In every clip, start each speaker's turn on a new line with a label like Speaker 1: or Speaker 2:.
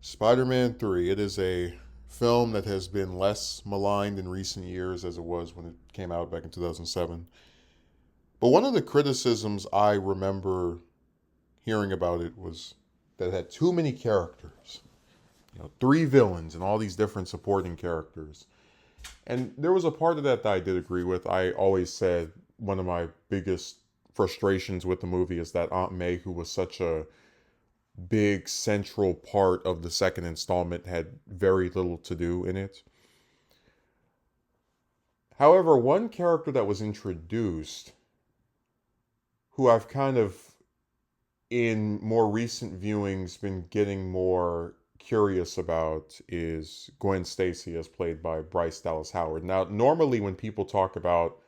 Speaker 1: Spider-Man 3. It is a film that has been less maligned in recent years as it was when it came out back in 2007. But one of the criticisms I remember hearing about it was that it had too many characters. Three villains and all these different supporting characters. And there was a part of that I did agree with. I always said one of my biggest frustrations with the movie is that Aunt May, who was such a big central part of the second installment, had very little to do in it. However, one character that was introduced, who I've kind of, in more recent viewings, been getting more curious about, is Gwen Stacy, as played by Bryce Dallas Howard. Now, normally when people talk about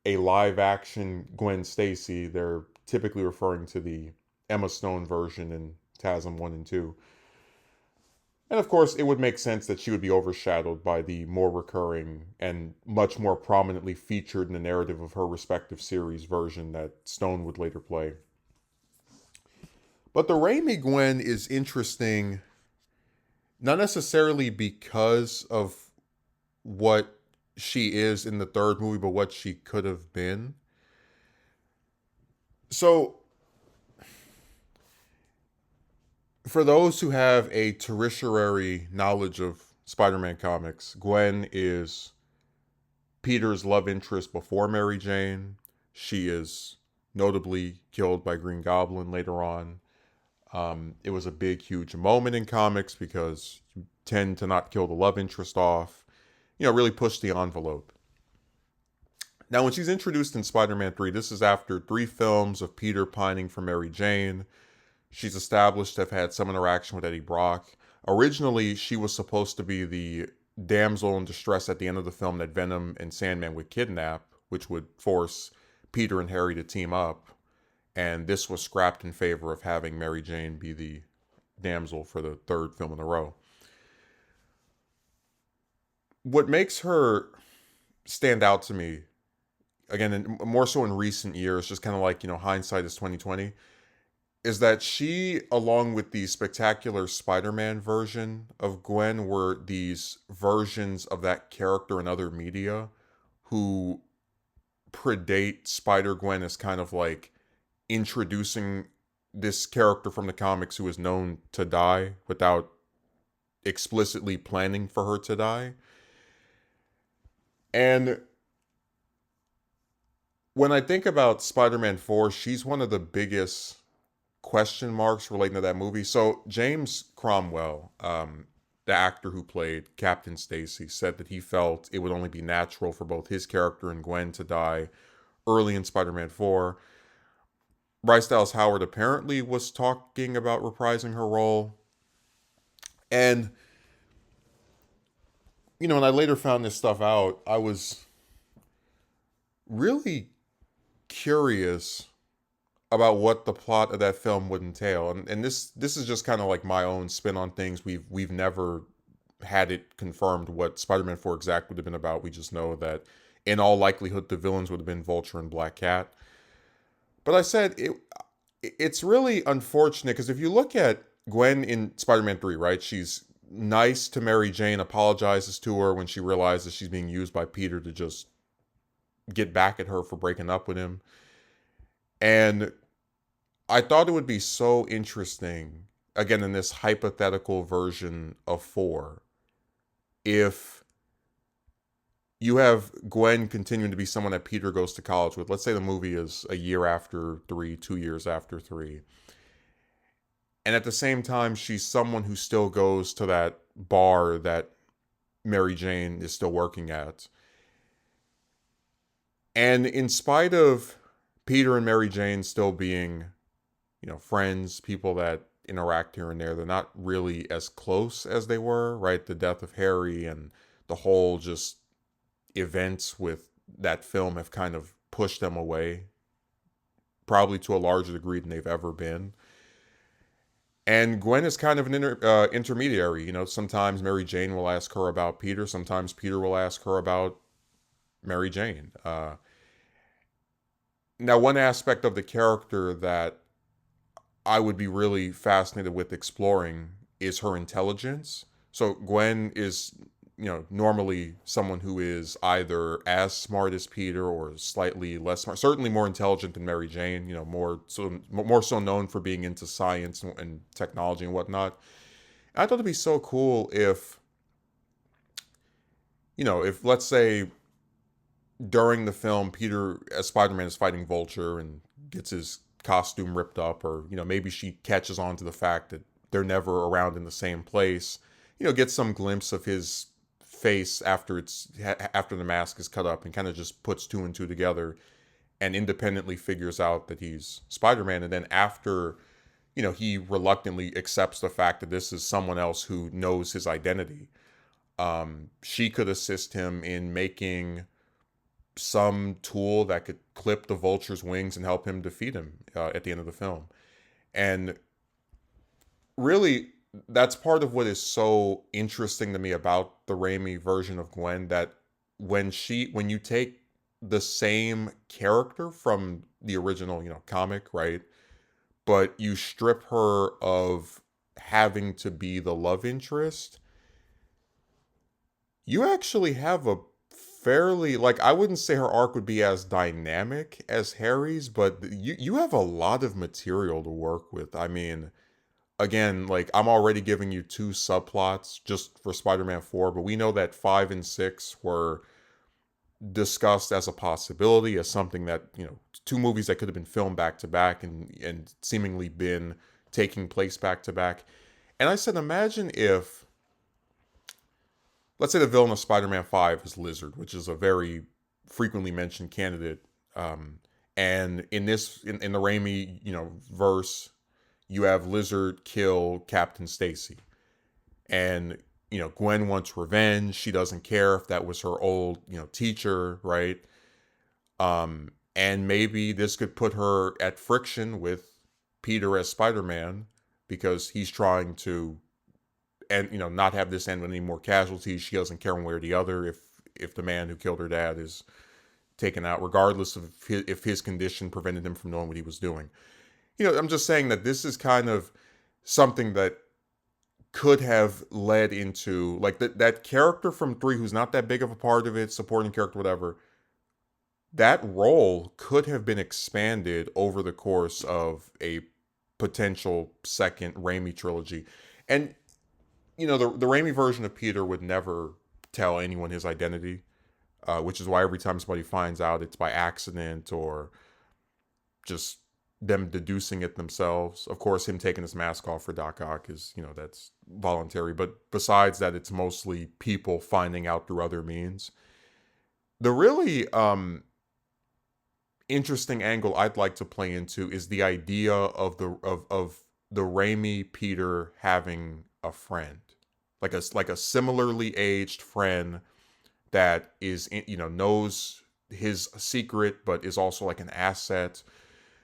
Speaker 1: a live action Gwen Stacy, they're typically referring to the Emma Stone version in TASM 1 and 2. And of course, it would make sense that she would be overshadowed by the more recurring and much more prominently featured in the narrative of her respective series version that Stone would later play. But the Raimi Gwen is interesting, not necessarily because of what she is in the third movie, but what she could have been. So, for those who have a tertiary knowledge of Spider-Man comics, Gwen is Peter's love interest before Mary Jane. She is notably killed by Green Goblin later on. It was a big, huge moment in comics because you tend to not kill the love interest off. Really push the envelope. Now, when she's introduced in Spider-Man 3, this is after 3 films of Peter pining for Mary Jane. She's established to have had some interaction with Eddie Brock. Originally, she was supposed to be the damsel in distress at the end of the film that Venom and Sandman would kidnap, which would force Peter and Harry to team up. And this was scrapped in favor of having Mary Jane be the damsel for the third film in a row. What makes her stand out to me, again, and more so in recent years, just kind of like, hindsight is 2020, is that she, along with the spectacular Spider-Man version of Gwen, were these versions of that character in other media who predate Spider-Gwen as kind of like introducing this character from the comics who is known to die without explicitly planning for her to die. And when I think about Spider-Man 4, she's one of the biggest question marks relating to that movie. So James Cromwell, the actor who played Captain Stacy, said that he felt it would only be natural for both his character and Gwen to die early in Spider-Man 4. Bryce Dallas Howard apparently was talking about reprising her role. And, when I later found this stuff out, I was really curious about what the plot of that film would entail. And this is just kind of like my own spin on things. We've never had it confirmed what Spider-Man 4 exact would have been about. We just know that in all likelihood the villains would have been Vulture and Black Cat. But I said it's really unfortunate because if you look at Gwen in Spider-Man 3, right? She's nice to Mary Jane, apologizes to her when she realizes she's being used by Peter to just get back at her for breaking up with him. And I thought it would be so interesting, again, in this hypothetical version of 4, if you have Gwen continuing to be someone that Peter goes to college with. Let's say the movie is a year after 3, 2 years after 3. And at the same time, she's someone who still goes to that bar that Mary Jane is still working at. And in spite of Peter and Mary Jane still being, friends, people that interact here and there, they're not really as close as they were, right? The death of Harry and the whole just events with that film have kind of pushed them away, probably to a larger degree than they've ever been. And Gwen is kind of an intermediary. Sometimes Mary Jane will ask her about Peter. Sometimes Peter will ask her about Mary Jane. Now, one aspect of the character that I would be really fascinated with exploring is her intelligence. So Gwen is, normally someone who is either as smart as Peter or slightly less smart, certainly more intelligent than Mary Jane, more so known for being into science and technology and whatnot. I thought it'd be so cool if, if let's say during the film Peter as Spider-Man is fighting Vulture and gets his costume ripped up, or maybe she catches on to the fact that they're never around in the same place, gets some glimpse of his face after the mask is cut up, and kind of just puts two and two together and independently figures out that he's Spider-Man. And then after, he reluctantly accepts the fact that this is someone else who knows his identity, she could assist him in making some tool that could clip the Vulture's wings and help him defeat him at the end of the film. And really, that's part of what is so interesting to me about the Raimi version of Gwen, that when you take the same character from the original, comic, right? But you strip her of having to be the love interest, you actually have a fairly, like, I wouldn't say her arc would be as dynamic as Harry's, but you have a lot of material to work with. I mean, again, like, I'm already giving you two subplots just for Spider-Man 4, but we know that 5 and 6 were discussed as a possibility, as something that, two movies that could have been filmed back to back and seemingly been taking place back to back. And I said, imagine if, let's say the villain of Spider-Man 5 is Lizard, which is a very frequently mentioned candidate. And in the Raimi, verse, you have Lizard kill Captain Stacy. And, Gwen wants revenge. She doesn't care if that was her old, teacher, right? And maybe this could put her at friction with Peter as Spider-Man, because he's trying to, and not have this end with any more casualties. She doesn't care one way or the other if the man who killed her dad is taken out, regardless of if his condition prevented him from knowing what he was doing. I'm just saying that this is kind of something that could have led into, like, that character from 3 who's not that big of a part of it, supporting character, whatever. That role could have been expanded over the course of a potential second Raimi trilogy. And the Raimi version of Peter would never tell anyone his identity, which is why every time somebody finds out, it's by accident or just them deducing it themselves. Of course, him taking his mask off for Doc Ock is, that's voluntary. But besides that, it's mostly people finding out through other means. The really interesting angle I'd like to play into is the idea of the Raimi Peter having a friend, like a similarly aged friend that is, knows his secret but is also like an asset.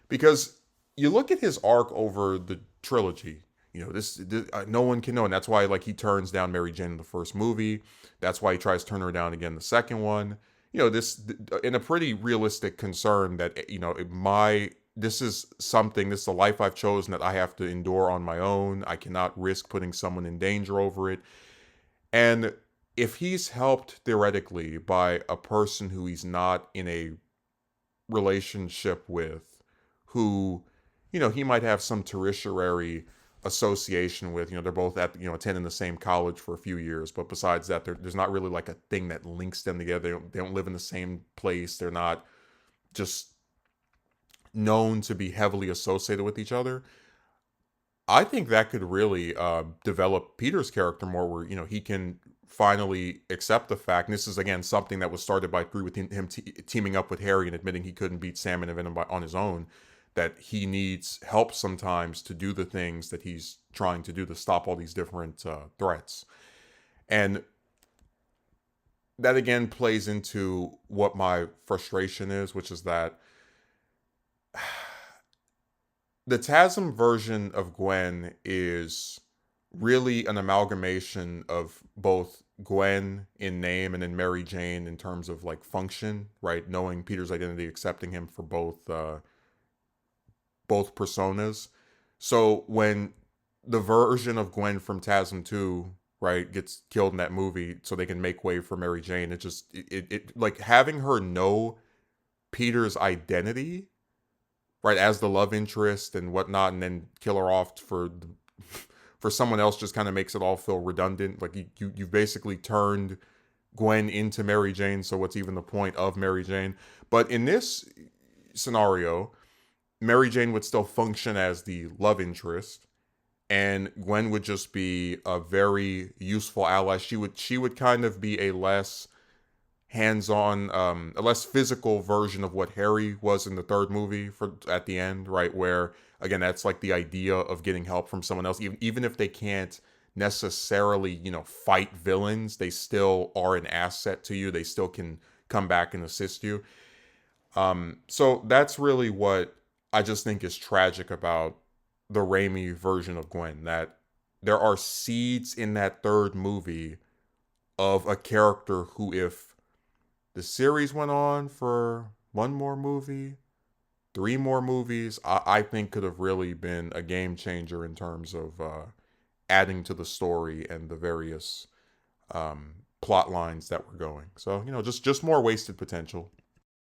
Speaker 1: Because you look at his arc over the trilogy, this no one can know, and that's why, like, he turns down Mary Jane in the first movie. That's why he tries to turn her down again in the second one. This in a pretty realistic concern that this is a life I've chosen that I have to endure on my own. I cannot risk putting someone in danger over it. And if he's helped theoretically by a person who he's not in a relationship with, who, he might have some tertiary association with, they're both attending the same college for a few years, but besides that, there's not really like a thing that links them together. They don't live in the same place. They're not just known to be heavily associated with each other. I think that could really develop Peter's character more, where, he can finally accept the fact, and this is, again, something that was started by 3 with him teaming up with Harry and admitting he couldn't beat Sam and Venom on his own, that he needs help sometimes to do the things that he's trying to do to stop all these different threats. And that, again, plays into what my frustration is, which is that the TASM version of Gwen is really an amalgamation of both Gwen in name and then Mary Jane in terms of, like, function, right? Knowing Peter's identity, accepting him for both personas. So when the version of Gwen from TASM 2, right, gets killed in that movie so they can make way for Mary Jane. It just it like having her know Peter's identity, right, as the love interest and whatnot, and then kill her off for someone else just kind of makes it all feel redundant. Like you've basically turned Gwen into Mary Jane, so what's even the point of Mary Jane? But in this scenario, Mary Jane would still function as the love interest, and Gwen would just be a very useful ally. She would kind of be a less hands-on, a less physical version of what Harry was in the third movie for at the end, right? Where again, that's like the idea of getting help from someone else, even if they can't necessarily, fight villains, they still are an asset to you. They still can come back and assist you. So that's really what I just think is tragic about the Raimi version of Gwen, that there are seeds in that third movie of a character who, if the series went on for one more movie, three more movies, I think could have really been a game changer in terms of adding to the story and the various plot lines that were going. So just more wasted potential.